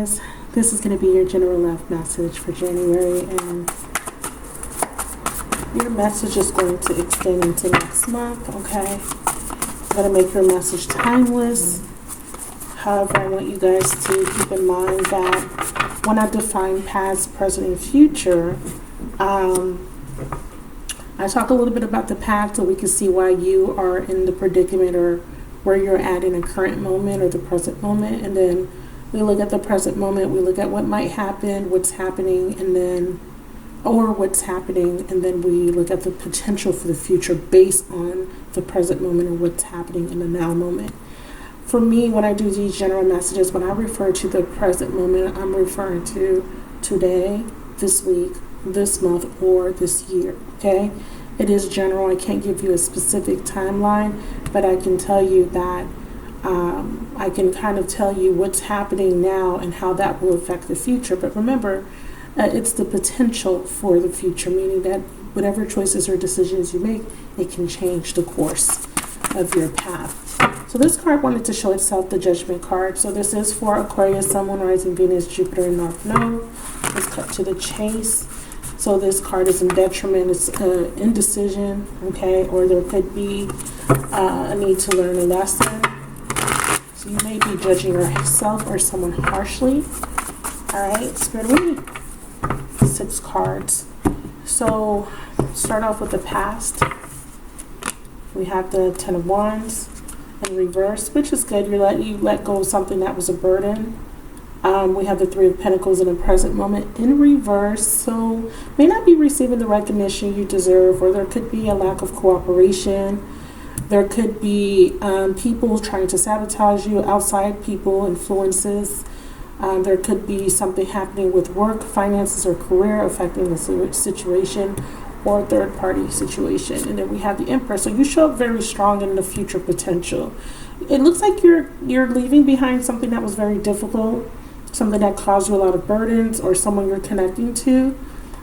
guys, this is going to be your general love message for January, and your message is going to extend into next month, okay? I'm going to make your message timeless. However, I want you guys to keep in mind that when I define past, present, and future, I talk a little bit about the past so we can see why you are in the predicament or where you're at in a current moment or the present moment, and then we look at the present moment, we look at what might happen, what's happening, and then what's happening, and then we look at the potential for the future based on the present moment and what's happening in the now moment. For me, when I do these general messages, when I refer to the present moment, I'm referring to today, this week, this month, or this year, okay? It is general. I can't give you a specific timeline, but I can tell you that I can kind of tell you what's happening now and how that will affect the future. But remember, it's the potential for the future, meaning that whatever choices or decisions you make, it can change the course of your path. So this card wanted to show itself, the Judgment card. So this is for Aquarius, Sun, Moon, Rising, Venus, Jupiter, and North Node. Let's cut to the chase. So this card is in detriment, it's indecision, okay, or there could be a need to learn a lesson. So you may be judging yourself or someone harshly. All right, Spirit with me. 6 cards. So start off with the past. We have the 10 of Wands in reverse, which is good. You let go of something that was a burden. We have the 3 of Pentacles in the present moment in reverse. So may not be receiving the recognition you deserve, or there could be a lack of cooperation. There could be people trying to sabotage you, outside people, influences. There could be something happening with work, finances, or career affecting the situation, or third-party situation. And then we have the Empress. So you show up very strong in the future potential. It looks like you're leaving behind something that was very difficult, something that caused you a lot of burdens, or someone you're connecting to.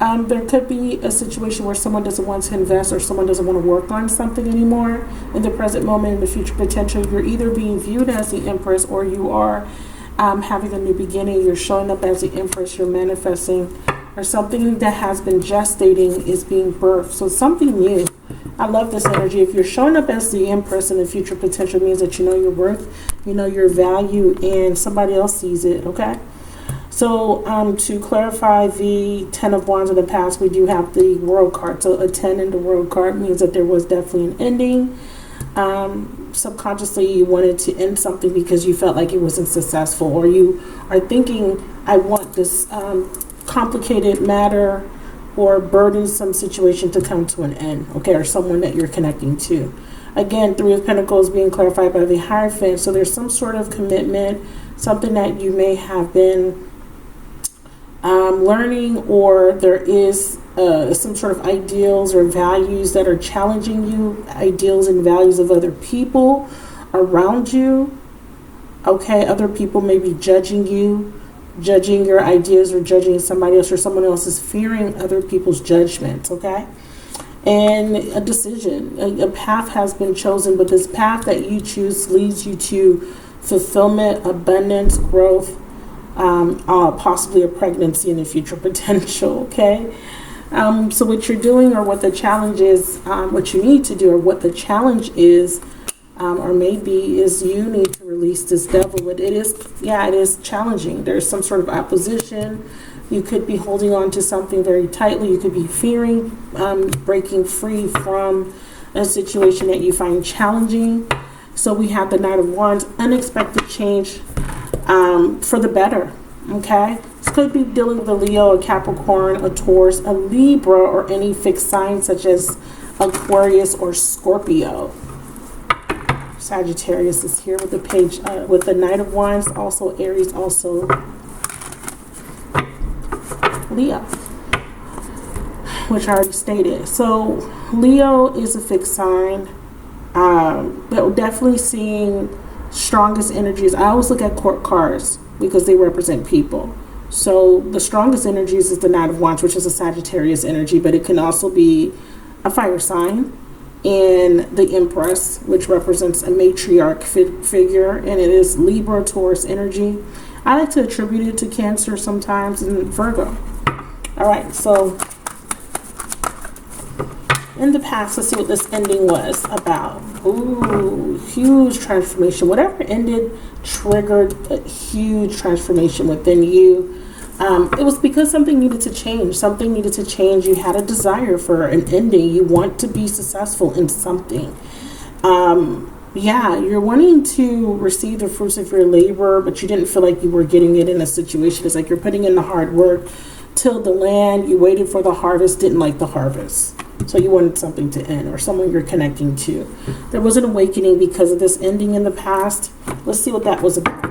There could be a situation where someone doesn't want to invest, or someone doesn't want to work on something anymore. In the present moment, in the future potential, you're either being viewed as the Empress, or you are having a new beginning. You're showing up as the Empress, you're manifesting, or something that has been gestating is being birthed. So something new. I love this energy. If you're showing up as the Empress in the future potential, means that you know your worth, you know your value, and somebody else sees it, okay? So to clarify the 10 of Wands in the past, we do have the World card. So a 10 in the World card means that there was definitely an ending. Subconsciously you wanted to end something because you felt like it wasn't successful, or you are thinking, I want this complicated matter or burdensome situation to come to an end, okay, or someone that you're connecting to. Again, 3 of Pentacles being clarified by the Hierophant. So there's some sort of commitment, something that you may have been learning, or there is some sort of ideals or values that are challenging you, ideals and values of other people around you, okay? Other people may be judging you, judging your ideas, or judging somebody else, or someone else is fearing other people's judgments, okay? And a decision, a path has been chosen, but this path that you choose leads you to fulfillment, abundance, growth, possibly a pregnancy in the future potential, okay? So what you're doing, or what the challenge is, what you need to do, or what the challenge is, or maybe is you need to release this devil. But it is challenging. There's some sort of opposition. You could be holding on to something very tightly. You could be fearing breaking free from a situation that you find challenging. So we have the Knight of Wands, unexpected change for the better, okay? This could be dealing with a Leo, a Capricorn, a Taurus, a Libra, or any fixed sign such as Aquarius or Scorpio. Sagittarius is here with the page, with the Knight of Wands, also Aries, also Leo, which I already stated. So Leo is a fixed sign, but we're definitely seeing strongest energies. I always look at court cards because they represent people. So the strongest energies is the Knight of Wands, which is a Sagittarius energy, but it can also be a fire sign, and the Empress, which represents a matriarch figure, and it is Libra, Taurus energy. I like to attribute it to Cancer sometimes and Virgo. All right, so in the past, let's see what this ending was about. Ooh, huge transformation. Whatever ended triggered a huge transformation within you. It was because something needed to change. Something needed to change. You had a desire for an ending. You want to be successful in something. Yeah, you're wanting to receive the fruits of your labor, but you didn't feel like you were getting it in a situation. It's like you're putting in the hard work, tilled the land, you waited for the harvest, didn't like the harvest. So you wanted something to end, or someone you're connecting to. There was an awakening because of this ending in the past. Let's see what that was about.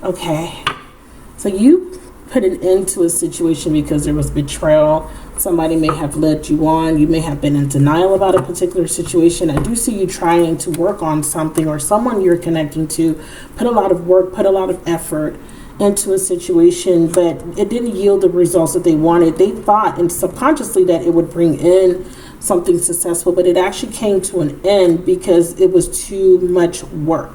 Okay. So you put an end to a situation because there was betrayal. Somebody may have led you on. You may have been in denial about a particular situation. I do see you trying to work on something, or someone you're connecting to put a lot of work, put a lot of effort into a situation, but it didn't yield the results that they wanted. They thought, and subconsciously, that it would bring in something successful, but it actually came to an end because it was too much work.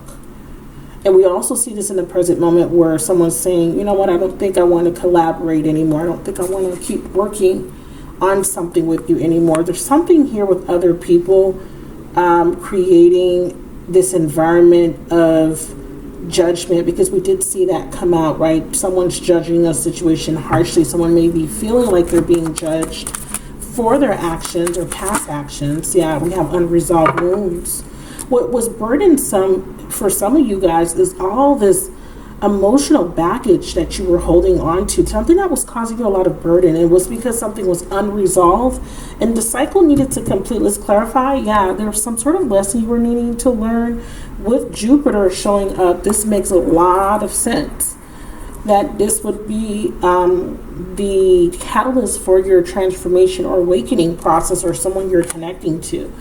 And we also see this in the present moment where someone's saying, you know what, I don't think I want to collaborate anymore. I don't think I want to keep working on something with you anymore. There's something here with other people creating this environment of judgment, because we did see that come out, right? Someone's judging a situation harshly. Someone may be feeling like they're being judged for their actions or past actions. Yeah, we have unresolved wounds. What was burdensome for some of you guys is all this emotional baggage that you were holding on to, something that was causing you a lot of burden. It was because something was unresolved and the cycle needed to complete. Let's clarify. Yeah, there was some sort of lesson you were needing to learn. With Jupiter showing up, this makes a lot of sense that this would be the catalyst for your transformation or awakening process, or someone you're connecting to.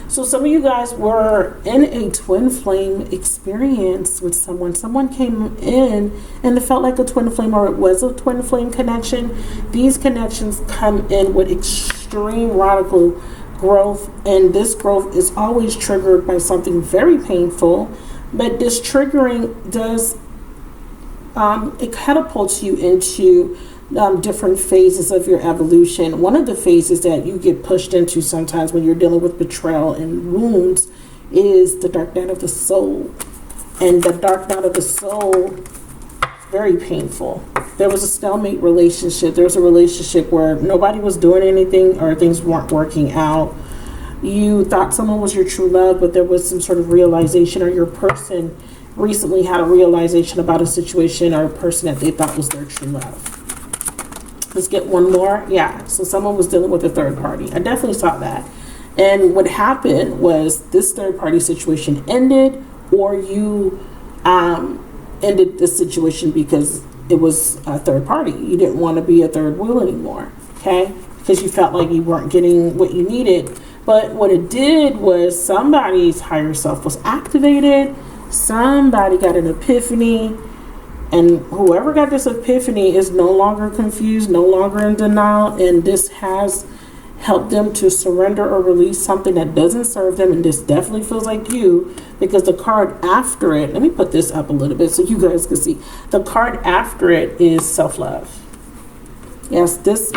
So some of you guys were in a twin flame experience with someone. Someone came in and it felt like a twin flame, or it was a twin flame connection. These connections come in with extreme radical growth, and this growth is always triggered by something very painful. But this triggering does, it catapults you into different phases of your evolution. One of the phases that you get pushed into sometimes when you're dealing with betrayal and wounds is the dark night of the soul. And the dark night of the soul is very painful. There was a stalemate relationship. There was a relationship where nobody was doing anything, or things weren't working out. You thought someone was your true love, but there was some sort of realization, or your person recently had a realization about a situation or a person that they thought was their true love. Let's get one more. Yeah, so someone was dealing with a third party. I definitely saw that. And what happened was this third party situation ended, or you ended the situation because it was a third party. You didn't want to be a third wheel anymore, okay? Because you felt like you weren't getting what you needed. But what it did was somebody's higher self was activated. Somebody got an epiphany. And whoever got this epiphany is no longer confused, no longer in denial, and this has helped them to surrender or release something that doesn't serve them. And this definitely feels like you, because the card after it, let me put this up a little bit so you guys can see. The card after it is self-love. Yes, this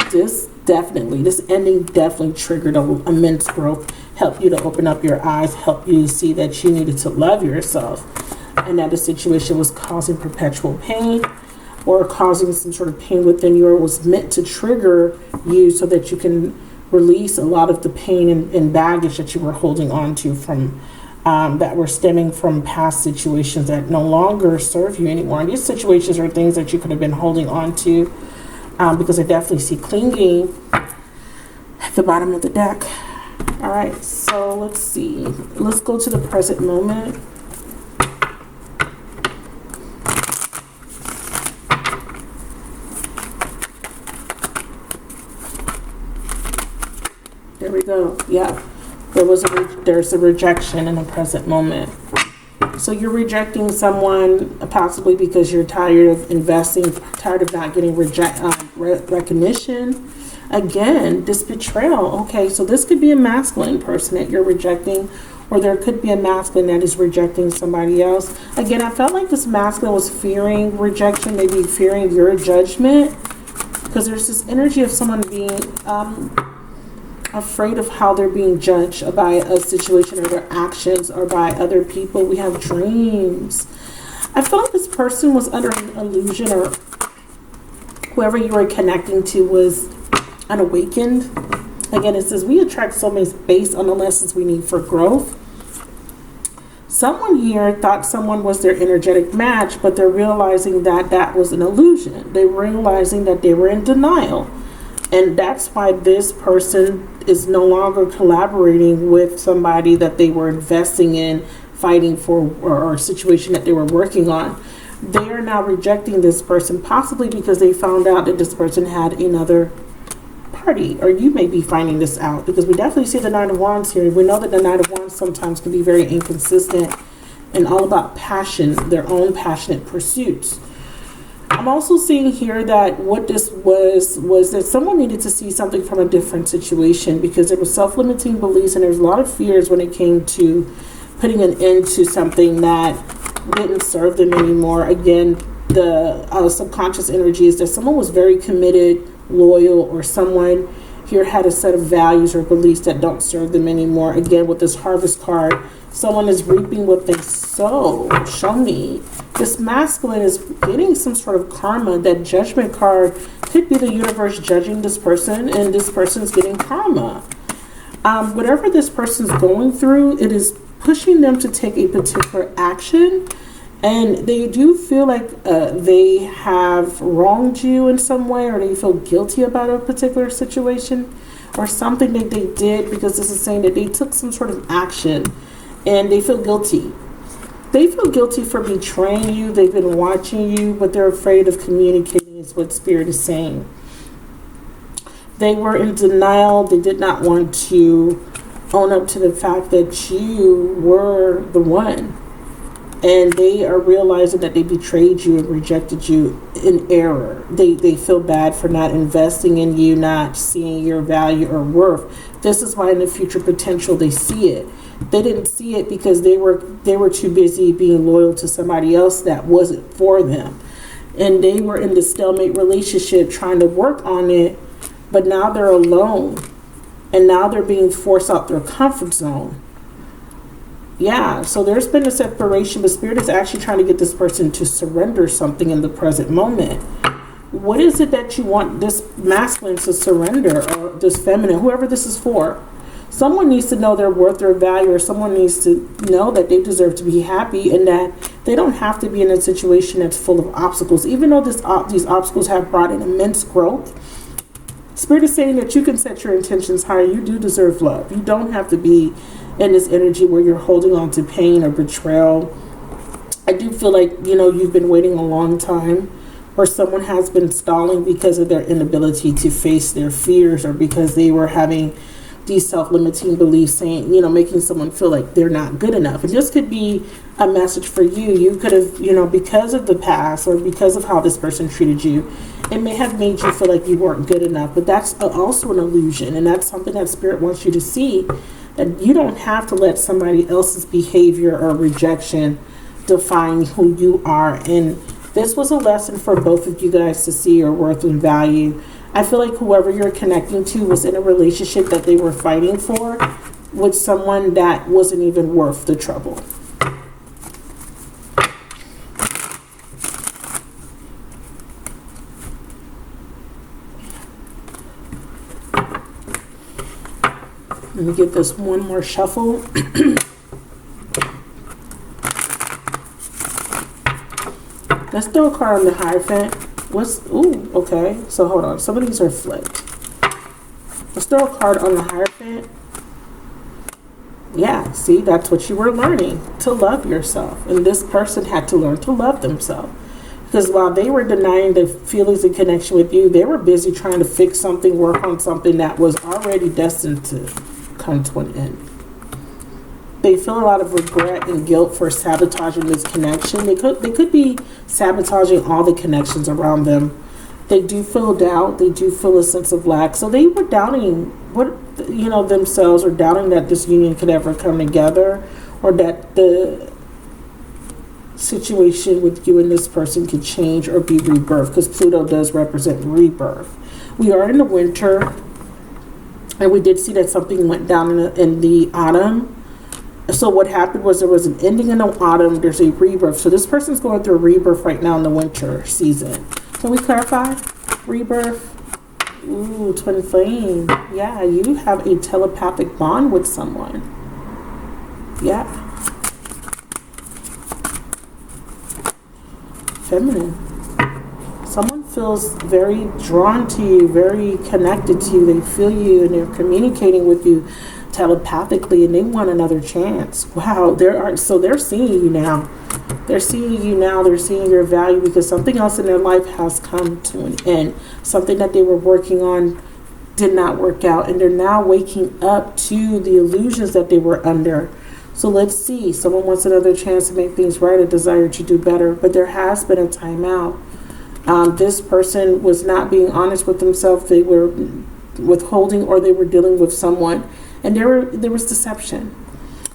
ending definitely triggered immense growth, helped you to open up your eyes, helped you to see that you needed to love yourself, and that the situation was causing perpetual pain, or causing some sort of pain within you, or was meant to trigger you so that you can release a lot of the pain and baggage that you were holding on to from that were stemming from past situations that no longer serve you anymore. And these situations are things that you could have been holding on to, because I definitely see clinging at the bottom of the deck. All right, so let's see. Let's go to the present moment. There we go. Yeah, there's a rejection in the present moment. So you're rejecting someone possibly because you're tired of investing, tired of not getting recognition. Again, this betrayal. Okay, so this could be a masculine person that you're rejecting, or there could be a masculine that is rejecting somebody else. Again, I felt like this masculine was fearing rejection, maybe fearing your judgment, because there's this energy of someone being afraid of how they're being judged by a situation or their actions or by other people. We have dreams. I feel like this person was under an illusion, or whoever you were connecting to was unawakened. Again, it says we attract soulmates based on the lessons we need for growth. Someone here thought someone was their energetic match, but they're realizing that that was an illusion. They're realizing that they were in denial. And that's why this person is no longer collaborating with somebody that they were investing in, fighting for, or a situation that they were working on. They are now rejecting this person, possibly because they found out that this person had another party, or you may be finding this out, because we definitely see the Nine of Wands here. We know that the Nine of Wands sometimes can be very inconsistent and all about passion, their own passionate pursuits. I'm also seeing here that what this was that someone needed to see something from a different situation, because there was self-limiting beliefs and there was a lot of fears when it came to putting an end to something that didn't serve them anymore. Again, the subconscious energy is that someone was very committed, loyal, or someone here had a set of values or beliefs that don't serve them anymore. Again, with this Harvest card, someone is reaping what they sow. Show me. This masculine is getting some sort of karma. That Judgment card could be the universe judging this person, and this person's getting karma. Whatever this person's going through, it is pushing them to take a particular action, and they do feel like they have wronged you in some way, or they feel guilty about a particular situation or something that they did, because this is saying that they took some sort of action and they feel guilty. They feel guilty for betraying you. They've been watching you, but they're afraid of communicating, is what Spirit is saying. They were in denial. They did not want to own up to the fact that you were the one. And they are realizing that they betrayed you and rejected you in error. They feel bad for not investing in you, not seeing your value or worth. This is why in the future potential they see it. They didn't see it because they were too busy being loyal to somebody else that wasn't for them. And they were in the stalemate relationship trying to work on it, but now they're alone. And now they're being forced out their comfort zone. Yeah, so there's been a separation, but Spirit is actually trying to get this person to surrender something in the present moment. What is it that you want this masculine to surrender, or this feminine, whoever this is for? Someone needs to know their worth, their value, or someone needs to know that they deserve to be happy and that they don't have to be in a situation that's full of obstacles. Even though these obstacles have brought in immense growth, Spirit is saying that you can set your intentions higher. You do deserve love. You don't have to be in this energy where you're holding on to pain or betrayal. I do feel like, you've been waiting a long time, or someone has been stalling because of their inability to face their fears, or because they were having these self-limiting beliefs saying, making someone feel like they're not good enough. And this could be a message for you. You could have, because of the past or because of how this person treated you, it may have made you feel like you weren't good enough. But that's also an illusion. And that's something that Spirit wants you to see, that you don't have to let somebody else's behavior or rejection define who you are. And this was a lesson for both of you guys to see your worth and value. I feel like whoever you're connecting to was in a relationship that they were fighting for with someone that wasn't even worth the trouble. Let me give this one more shuffle. Let's throw a card on the Hierophant. Okay. So hold on. Some of these are flipped. Let's throw a card on the Hierophant. Yeah, see, that's what you were learning, to love yourself. And this person had to learn to love themselves. Because while they were denying their feelings and connection with you, they were busy trying to fix something, work on something that was already destined to come to an end. They feel a lot of regret and guilt for sabotaging this connection. They could be sabotaging all the connections around them. They do feel doubt. They do feel a sense of lack. So they were doubting themselves, or doubting that this union could ever come together, or that the situation with you and this person could change or be rebirth, because Pluto does represent rebirth. We are in the winter, and we did see that something went down in the autumn. So what happened was there was an ending in the autumn, there's a rebirth. So this person's going through a rebirth right now in the winter season. Can we clarify? Rebirth. Ooh, twin flame. Yeah, you have a telepathic bond with someone. Yeah. Feminine. Someone feels very drawn to you, very connected to you. They feel you and they're communicating with you telepathically, and they want another chance. Wow, so they're seeing you now. They're seeing you now. They're seeing your value, because something else in their life has come to an end. Something that they were working on did not work out, and they're now waking up to the illusions that they were under. So let's see. Someone wants another chance to make things right, a desire to do better, but there has been a timeout. This person was not being honest with themselves. They were withholding, or they were dealing with someone, and there was deception.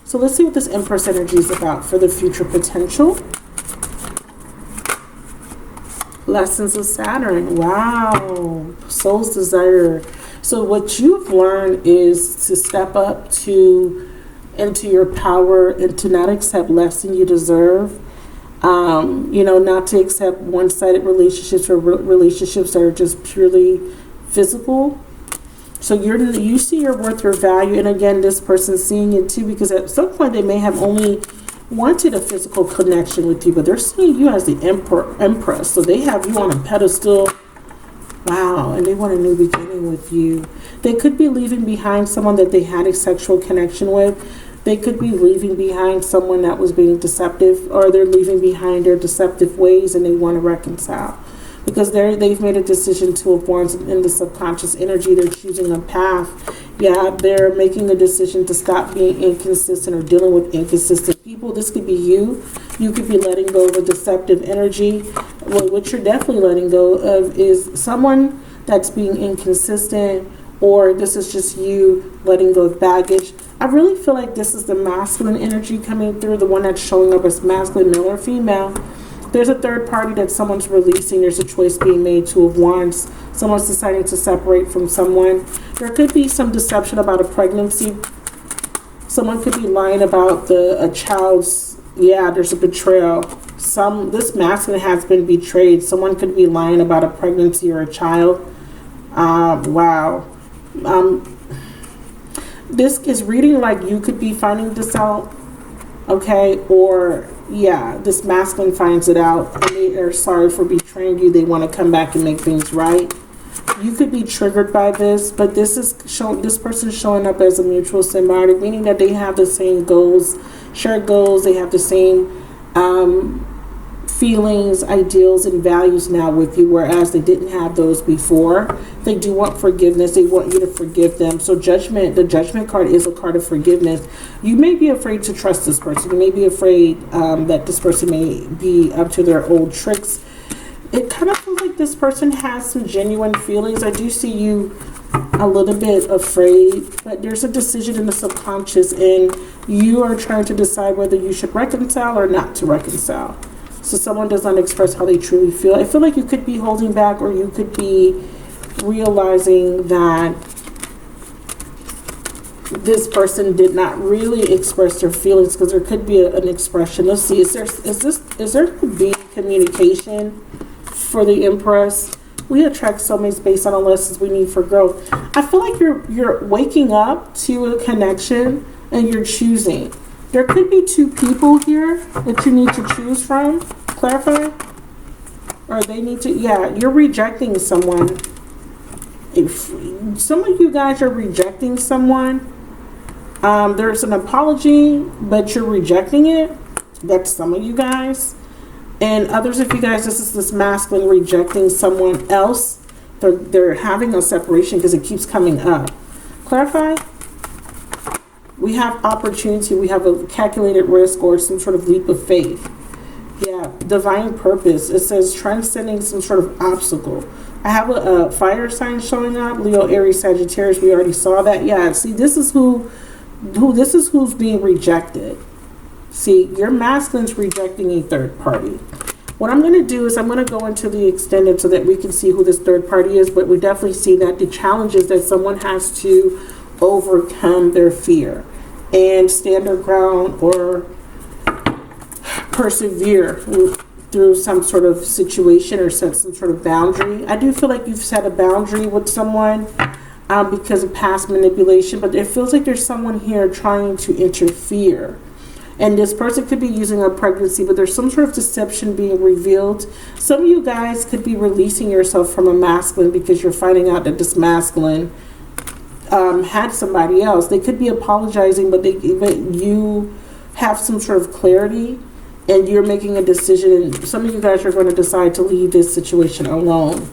So let's see what this Empress energy is about for the future potential. Lessons of Saturn. Wow. Soul's desire. So what you've learned is to step up into your power, and to not accept less than you deserve. Not to accept one-sided relationships, or relationships that are just purely physical. So you see your worth, your value, and again, this person's seeing it too, because at some point they may have only wanted a physical connection with you, but they're seeing you as the Empress. So they have you on a pedestal. Wow, and they want a new beginning with you. They could be leaving behind someone that they had a sexual connection with. They could be leaving behind someone that was being deceptive, or they're leaving behind their deceptive ways, and they want to reconcile. Because they've made a decision to have born in the subconscious energy. They're choosing a path. Yeah, they're making a decision to stop being inconsistent or dealing with inconsistent people. This could be you. You could be letting go of a deceptive energy. Well, what you're definitely letting go of is someone that's being inconsistent, or this is just you letting go of baggage. I really feel like this is the masculine energy coming through, the one that's showing up as masculine, male or female. There's a third party that someone's releasing. There's a choice being made. Two of Wands. Someone's deciding to separate from someone. There could be some deception about a pregnancy. Someone could be lying about a child's. Yeah, there's a betrayal. This masculine has been betrayed. Someone could be lying about a pregnancy or a child. Wow. This is reading like you could be finding this out. Okay, or yeah, this masculine finds it out and they are sorry for betraying you. They want to come back and make things right. You could be triggered by this, but this person's showing up as a mutual symbiotic, meaning that they have the same goals, shared goals. They have the same feelings, ideals, and values now with you, whereas they didn't have those before. They do want forgiveness. They want you to forgive them. So judgment, the judgment card is a card of forgiveness. You may be afraid to trust this person. You may be afraid that this person may be up to their old tricks. It kind of feels like this person has some genuine feelings. I do see you a little bit afraid, but there's a decision in the subconscious, and you are trying to decide whether you should reconcile or not to reconcile. So someone does not express how they truly feel. I feel like you could be holding back, or you could be realizing that this person did not really express their feelings, because there could be an expression. Let's see, is there could be communication for the Empress? We attract soulmates based on the lessons we need for growth. I feel like you're waking up to a connection and you're choosing. There could be two people here that you need to choose from. Clarify? Or they need to, yeah, you're rejecting someone. If some of you guys are rejecting someone, there's an apology, but you're rejecting it. That's some of you guys. And others of you guys, this is this masculine rejecting someone else. They're having a separation because it keeps coming up. Clarify? We have opportunity. We have a calculated risk or some sort of leap of faith. Yeah, divine purpose. It says transcending some sort of obstacle. I have a fire sign showing up. Leo, Aries, Sagittarius. We already saw that. Yeah. See, this is who's being rejected. See, your masculine's rejecting a third party. What I'm going to do is I'm going to go into the extended so that we can see who this third party is, but we definitely see that the challenge is that someone has to overcome their fear and stand their ground or persevere through some sort of situation or set some sort of boundary. I do feel like you've set a boundary with someone because of past manipulation, but it feels like there's someone here trying to interfere. And this person could be using a pregnancy, but there's some sort of deception being revealed. Some of you guys could be releasing yourself from a masculine because you're finding out that this masculine had somebody else. They could be apologizing, but you have some sort of clarity and you're making a decision. And some of you guys are going to decide to leave this situation alone.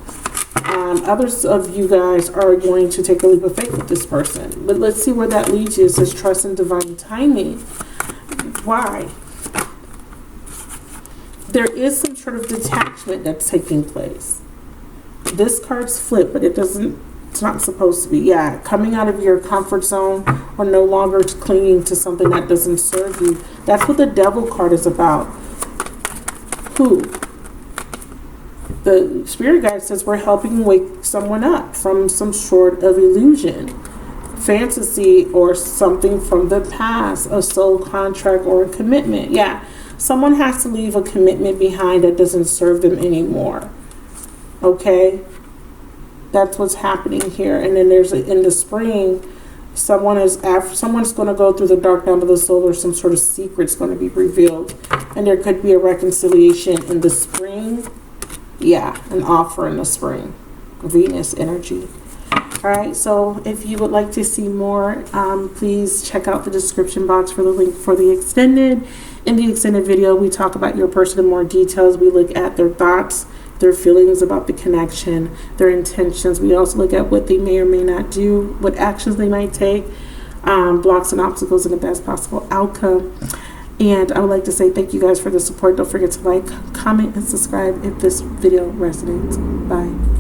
Others of you guys are going to take a leap of faith with this person. But let's see where that leads you. It says trust in divine timing. Why? There is some sort of detachment that's taking place. This card's flipped, but it's not supposed to be. Yeah, coming out of your comfort zone or no longer clinging to something that doesn't serve you. That's what the Devil card is about. Who? The Spirit Guide says we're helping wake someone up from some sort of illusion, fantasy, or something from the past, a soul contract or a commitment. Yeah, someone has to leave a commitment behind that doesn't serve them anymore. Okay, that's what's happening here. And then in the spring, someone's going to go through the dark night of the soul, or some sort of secret's going to be revealed, and there could be a reconciliation in the spring. Yeah, an offer in the spring. Venus energy. Alright, so if you would like to see more, please check out the description box for the link for the extended. In the extended video, we talk about your person in more details. We look at their thoughts, their feelings about the connection, their intentions. We also look at what they may or may not do, what actions they might take, blocks and obstacles, and the best possible outcome. And I would like to say thank you guys for the support. Don't forget to like, comment, and subscribe if this video resonates. Bye.